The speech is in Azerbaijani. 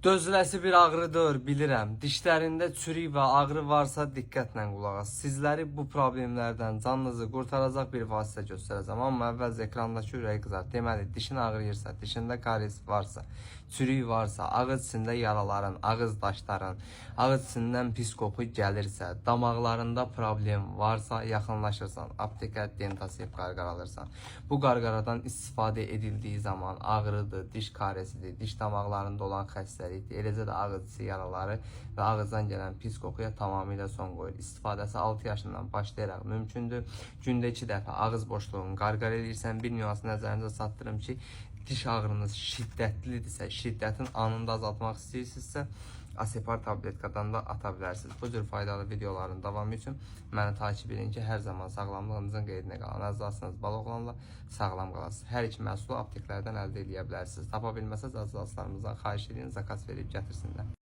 Dözüləsi bir ağrıdır, bilirəm. Dişlərində çürük və ağrı varsa diqqətlə qulaq as. Sizləri bu problemlərdən canınızı qurtaracaq bir vasitə göstərəcəm. Amma əvvəlcə ekrandakı ürəyi qızart. Deməli, dişin ağrıyırsa, dişində karies varsa, çürük varsa, ağız içində yaraların, ağız daşların, ağız içindən pis qoxu gəlirsə, damaqlarında problem varsa, yaxınlaşırsan, aptekə Dentasep qarqara alırsan. Bu qarqaradan istifadə edildiyi zaman ağrıdır, diş karesidir, diş damaqlarında olan xəstəlikdir. Eləcə də ağız içi yaraları və ağızdan gələn pis qoxuya tamamilə son qoyur. İstifadəsi 6 yaşından başlayaraq mümkündür. Gündə 2 dəfə ağız boşluğunu qarqara edirsən. Bir nüans nəzərinizə çatdırım ki, diş ağrınız şiddətlidirsə, şiddətin anında azaltmaq istəyirsinizsə, Asepar tabletkadan da ata bilərsiniz. Bu cür faydalı videoların davamı üçün məni takip edin ki, hər zaman sağlamlığınızın qeydinə qalan. Əzəlasınız baloqlanla sağlam qalasınız. Hər iki məhsulu apteklərdən əldə edə bilərsiniz. Tapa bilməsəz əzəlaslarımızdan xahiş edin, zakas verib gətirsinlər.